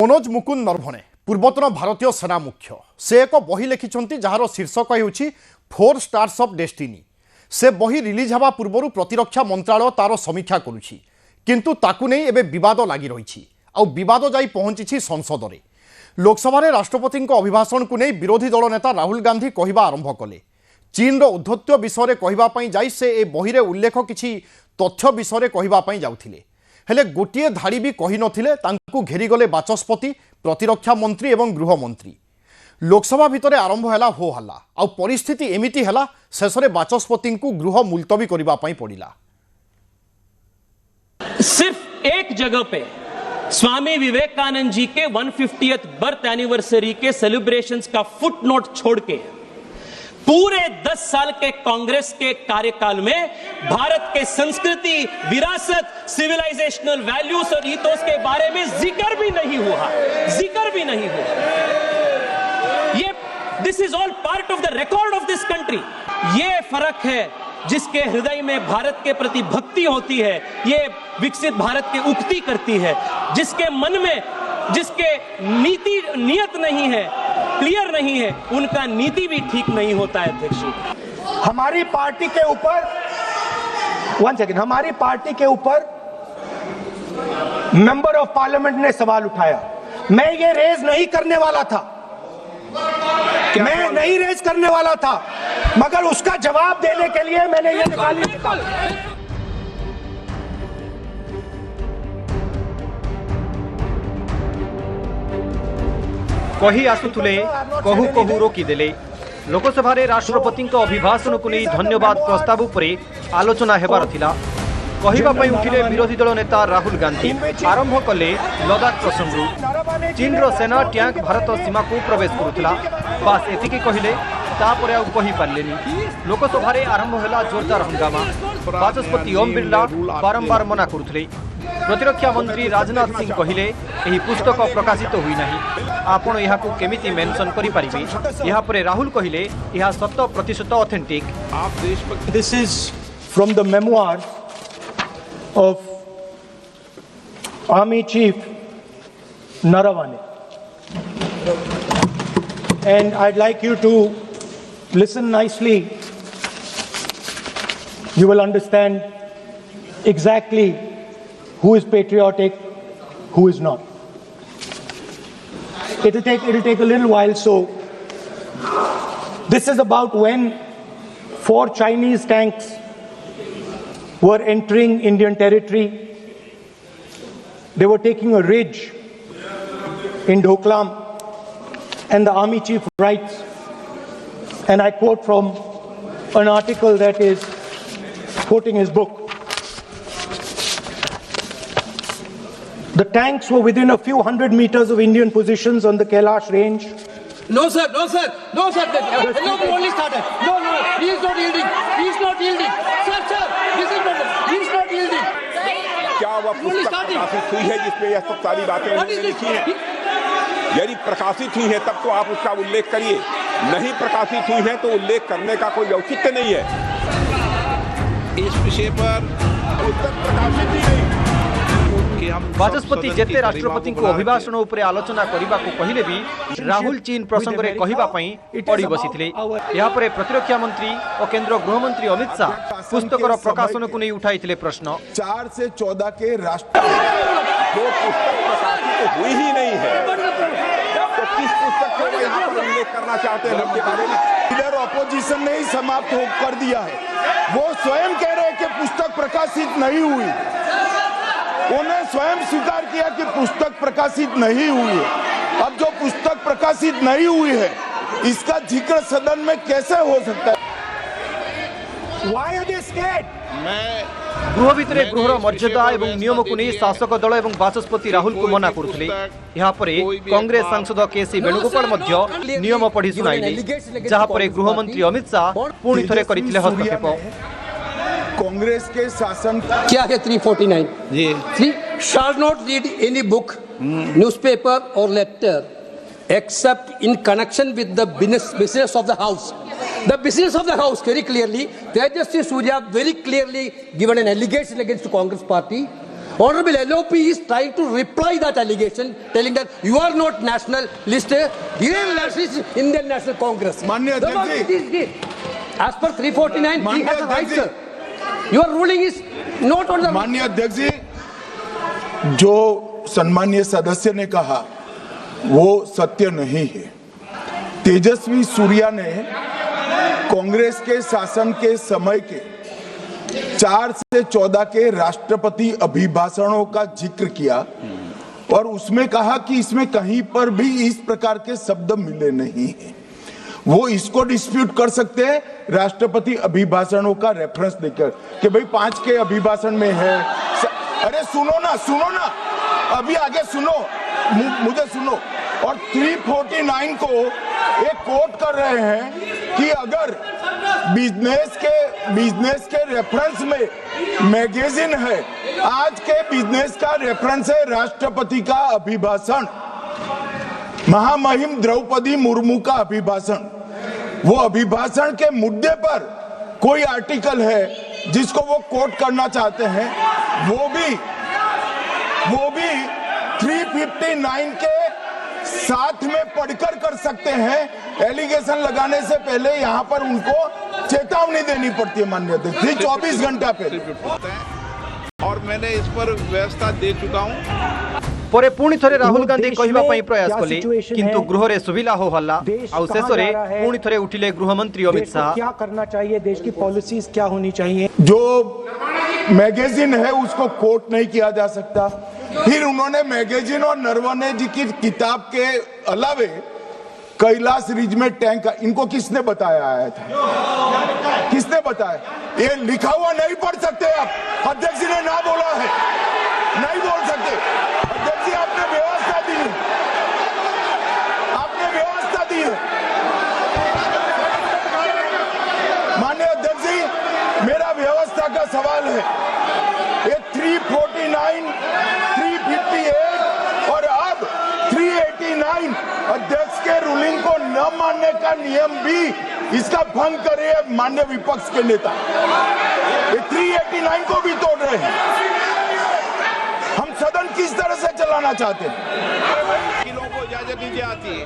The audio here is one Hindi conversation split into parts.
मनोज मुकुंद नरभणे पूर्वतन भारतीय सेना मुख्य से एक बही लिखिं जार शीर्षक होउछि 4 स्टार्स ऑफ डेस्टिनी। से बही रिलीज हवा पूर्व प्रतिरक्षा मंत्रालय तार समीक्षा करुछि किंतु ताकु नै एबे विवाद लागि रहिछि आ विवाद जाई पहुंची संसद में। लोकसभा रे राष्ट्रपति अभिभाषण को नहीं विरोधी दल नेता राहुल गांधी कहवा आरंभ कले। चीन औद्धत्य विषय कहवाई जाई से ए बही रे उल्लेख किछि तथ्य विषय कहवाई जाउथिले हेले गोटे धाड़ी भी कही नथिले तांकु घेरीगले बाचस्पति प्रतिरक्षा मंत्री एवं गृह मंत्री। लोकसभा भितर आरंभ हैला हो हल्ला आ परिस्थिति एमिति हैला शेष में बाचस्पति को गृह मुलतवी करबा पई पड़िला। सिर्फ एक जगह पे स्वामी विवेकानंद जी के 150th बर्थ एनिवर्सरी के सेलिब्रेशंस का फुटनोट छोड़ के पूरे 10 साल के कांग्रेस के कार्यकाल में भारत के संस्कृति, विरासत, सिविलाइजेशनल वैल्यूज और ईथोस के बारे में जिक्र भी नहीं हुआ। ये this is all part of the record of this country. ये फर्क है जिसके हृदय में भारत के प्रति भक्ति होती है, ये विकसित भारत की उक्ति करती है। जिसके मन में जिसके नियत नहीं है, क्लियर नहीं है, उनका नीति भी ठीक नहीं होता है। अध्यक्ष जी, हमारी पार्टी के ऊपर हमारी पार्टी के ऊपर मेंबर ऑफ पार्लियामेंट ने सवाल उठाया। मैं ये रेज नहीं करने वाला था, मगर उसका जवाब देने के लिए मैंने ये निकाली। कही आसुले कहू कहू रोकीदेले। लोकसभा रे राष्ट्रपति अभिभाषण को नहीं धन्यवाद प्रस्ताव उपरे आलोचना हेबार थिला। कहिबा पई उठिले विरोधी दल नेता राहुल गांधी। आरंभ कले लद्दाख प्रसंग। चीन रो सेना टैंक भारत सीमा को प्रवेश करुथिला। बास एतिकी कहिले तापरे आ कहि पारलेनी। लोकसभा रे आरंभ होला जोरदार हंगामा। बाचस्पति ओम बिरला बारंबार मना करुथिले। प्रतिरक्षा मंत्री राजनाथ सिंह कहिले एही पुस्तक प्रकाशित हुई नहीं, आपण यहा को केमिति मेंशन करि परिबे। यहा परे राहुल कहिले यहा 100% authentic. This is from the memoir of Army Chief Naravane, and I'd like you to listen nicely. You will understand exactly who is patriotic, who is not. It'll take a little while. So this is about when 4 Chinese tanks were entering Indian territory. They were taking a ridge in Doklam, and the army chief writes, and I quote from an article that is quoting his book: the tanks were within a few hundred meters of Indian positions on the Kailash range. No sir, only started. No, he is not yielding. Sir, this is not, he is not yielding. क्या वह पुस्तक प्रकाशित हुई है जिसमें यह सब सारी बातें उन्होंने लिखी हैं? यदि प्रकाशित हुई है तब तो आप उसका उल्लेख करिए, नहीं प्रकाशित हुई है तो उल्लेख करने का कोई औचित्य नहीं है। इस विषय पर पुस्तक प्रकाशित ही नहीं। बाचस्पति जेते राष्ट्रपति को अभिभाषण उपरे आलोचना करने को कहिले भी राहुल चीन प्रसंग रे कहिबा पई पड़ी बसिथिले। यहाँ पर प्रतिरक्षा मंत्री और केंद्र गृह मंत्री अमित शाह पुस्तकर प्रकाशन को नहीं उठाइथिले प्रश्न। 4 से 14 के राष्ट्र जो पुस्तक प्रकाशित हुई ही नहीं है, तो किस पुस्तक को यहाँ पर उल्लेख करना चाहते हैं उनके बारे में? लीडर ऑपोजिशन ने ही समाप्त कर दिया है। वो स्वयं कह रहे हैं कि पुस्तक प्रकाशित नहीं हुई। उन्हें स्वयं स्वीकार किया कि पुस्तक प्रकाशित नहीं हुई है। अब जो पुस्तक प्रकाशित नहीं हुई है, इसका जिक्र सदन में कैसे हो सकता है? Why are they scared? गृह भितर गृहर मर्यादा एवं नियम को नहीं शासक दल एवं बाचस्पति राहुल को मना करुथिले। यहाँ पर कांग्रेस सांसद केसी वेणुगोपाल मध्य नियम पढ़ी सुनाइले, जहाँ पर गृह मंत्री अमित शाह पुणी थरे करिथिले हस्तक्षेप। कांग्रेस के शासन क्या है 349 जी 3 shall not read any book, newspaper or letter except in connection with the business of the house. The business of the house, very clearly, Tejasvi Surya very clearly given an allegation against the Congress party Honorable LOP is trying to reply that allegation, telling that you are not nationalist. Indian nationalist, Indian National Congress. माननीय अध्यक्ष जी, As per 349, he माननीय has a right, अध्यक्ष sir. Your ruling is not on the. माननीय अध्यक्ष जी, जो सम्मानीय सदस्य ने कहा वो सत्य नहीं है। तेजस्वी सूर्या ने कांग्रेस के शासन के समय के 4 से 14 के राष्ट्रपति अभिभाषणों का जिक्र किया और उसमें कहा कि इसमें कहीं पर भी इस प्रकार के शब्द मिले नहीं हैं। वो इसको डिस्प्यूट कर सकते हैं राष्ट्रपति अभिभाषणों का रेफरेंस देकर कि भाई 5 के अभिभाषण में है। अरे सुनो ना, अभी आगे सुनो, मुझे सुनो। और 349 को एक कोट कर रहे हैं कि अगर बिजनेस के रेफरेंस में मैगजीन है, आज के बिजनेस का रेफरेंस है राष्ट्रपति का अभिभाषण, महामहिम द्रौपदी मुर्मू का अभिभाषण। वो अभिभाषण के मुद्दे पर कोई आर्टिकल है जिसको वो कोट करना चाहते हैं, वो भी 359 के साथ में पढ़कर कर सकते हैं। एलिगेशन लगाने से पहले यहाँ पर उनको चेतावनी देनी पड़ती है माननीय अध्यक्ष, 24 घंटा पहले। और मैंने इस पर व्यवस्था दे चुका हूँ। परे पुणी थरे राहुल गांधी कहवा पई प्रयास कले, किंतु गृह रे सुविला हो हल्ला आ शेष रे पुणी थरे उठिले गृह मंत्री अमित शाह। क्या करना चाहिए, देश की पॉलिसीज क्या होनी चाहिए? जो मैगजीन है उसको कोट नहीं किया जा सकता। फिर उन्होंने मैगजीन और नरवणे जी की किताब के अलावे कैलाश रिज में टैंक, इनको किसने बताया आया था? किसने बताया? ये लिखा हुआ नहीं पढ़ सकते आप, अध्यक्ष जी ने ना बोला है, नहीं बोल सकते। अध्यक्ष जी आपने व्यवस्था दी है, माननीय अध्यक्ष जी, मेरा व्यवस्था का सवाल है। ये 349, 358 और अब 389 अध्यक्ष के रूलिंग को न मानने का नियम भी इसका भंग करे माननीय विपक्ष के नेता। ये 389 को भी तोड़ रहे हैं। हम सदन किस तरह से चलाना चाहते हैं? वकीलों को इजाजत नहीं आती है,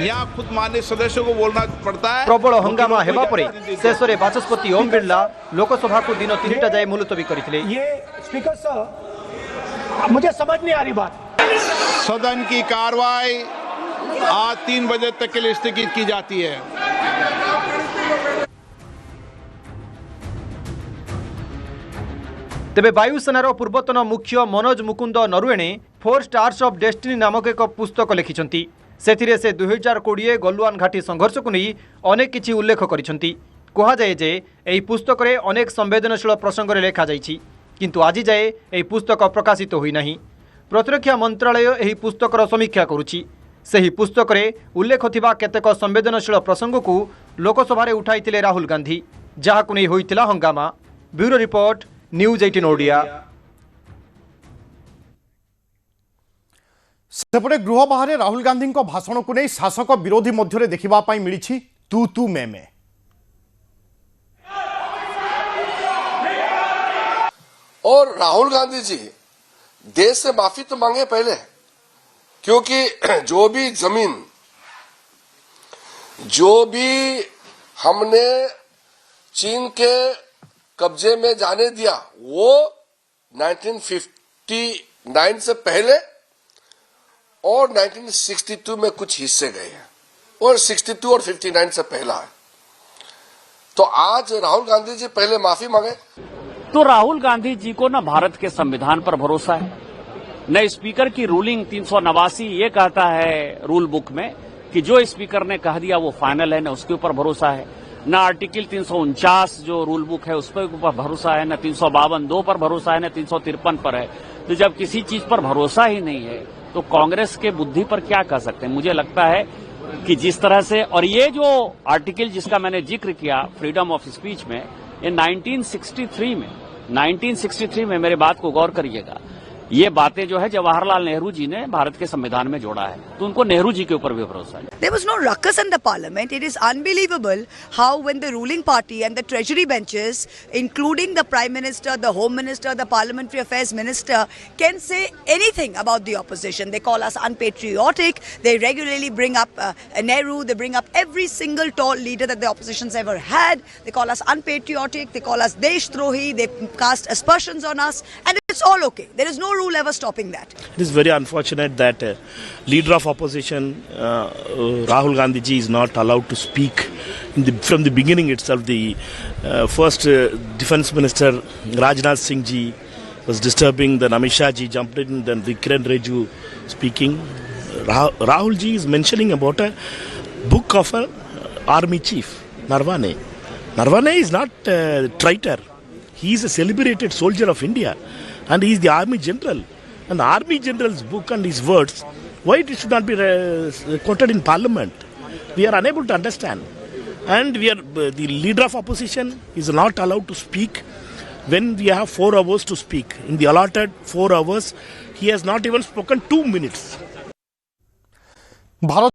यहाँ खुद माननीय सदस्यों को बोलना पड़ता है। प्रबल हंगामा हेबा परे शेष रे बाचस्पति ओम बिरला लोकसभा को दिन 3टा जाए मुलतवी करथिले। ये स्पीकर साहब, मुझे समझ नहीं आ रही बात। सदन की कार्रवाई आज 3 बजे तक के लिए स्थगित की जाती है। तेबे वायुसेनार पूर्वतन मुख्य Manoj Mukund Naravane 4 stars of destiny नामक एक पुस्तक लिखिछंती। सेथिरे से 2020 गलवान घाटी संघर्ष को नहीं अनेक किछि उल्लेख करिछंती। कहा जाए जे एही पुस्तक रे अनेक संवेदनशील प्रसंग रे लेखा जाइछि, किंतु आज जाए एही पुस्तक प्रकाशित होई नाही। प्रतिरक्षा मंत्रालय एही पुस्तकर समीक्षा करुछि। सेही पुस्तक रे उल्लेख थिबा केतेक संवेदनशील प्रसंग को लोकसभा रे उठाइतिले राहुल गांधी, जाहाकु नै होइतिला हंगामा। Bureau report, news 18 Odia. सेपटे गृह बाहर राहुल गांधी भाषण को नहीं शासक विरोधी मध्य देखा मिली तू तू मैं। और राहुल गांधी जी देश से माफी तो मांगे पहले, क्योंकि जो भी जमीन जो भी हमने चीन के कब्जे में जाने दिया वो 1959 से पहले और 1962 में कुछ हिस्से गए हैं और 62 और 59 से पहला है। तो आज राहुल गांधी जी पहले माफी मांगे। तो राहुल गांधी जी को न भारत के संविधान पर भरोसा है, न स्पीकर की रूलिंग 389 ये कहता है रूल बुक में कि जो स्पीकर ने कह दिया वो फाइनल है, न उसके ऊपर भरोसा है, न आर्टिकल 349 जो रूल बुक है उस पर भरोसा है, न 352(2) पर भरोसा है, न 353 पर है। तो जब किसी चीज पर भरोसा ही नहीं है तो कांग्रेस के बुद्धि पर क्या कर सकते हैं? मुझे लगता है कि जिस तरह से, और ये जो आर्टिकल जिसका मैंने जिक्र किया फ्रीडम ऑफ स्पीच में, ये 1963 में मेरे बात को गौर करिएगा, ये बातें जो है जवाहरलाल नेहरू जी ने भारत के संविधान में जोड़ा है, तो उनको नेहरू जी के ऊपर भी भरोसा है। There was no ruckus in the parliament. It is unbelievable how when the ruling party and the treasury benches, including the prime minister, the home minister, the parliamentary affairs minister, can say anything about the opposition. They call us unpatriotic. They regularly bring up Nehru. They bring up every single tall leader that the opposition's ever had. They call us unpatriotic. They call us Deshtrohi. They cast aspersions on us, and it's all okay. There is no rule ever stopping that. It is very unfortunate that leader of opposition Rahul Gandhi ji is not allowed to speak from the beginning itself. The first defense minister Rajnath Singh ji was disturbing, then Amit Shah ji jumped in, then the Kiran Rijiju speaking. Rahul ji is mentioning about a book of a army chief, Narwane. Narwane is not a traitor. He is a celebrated soldier of India and he is the army general. And the army general's book and his words, why it should not be quoted in parliament? We are unable to understand. And the leader of opposition is not allowed to speak when we have 4 hours to speak. In the allotted 4 hours, he has not even spoken 2 minutes. Bharat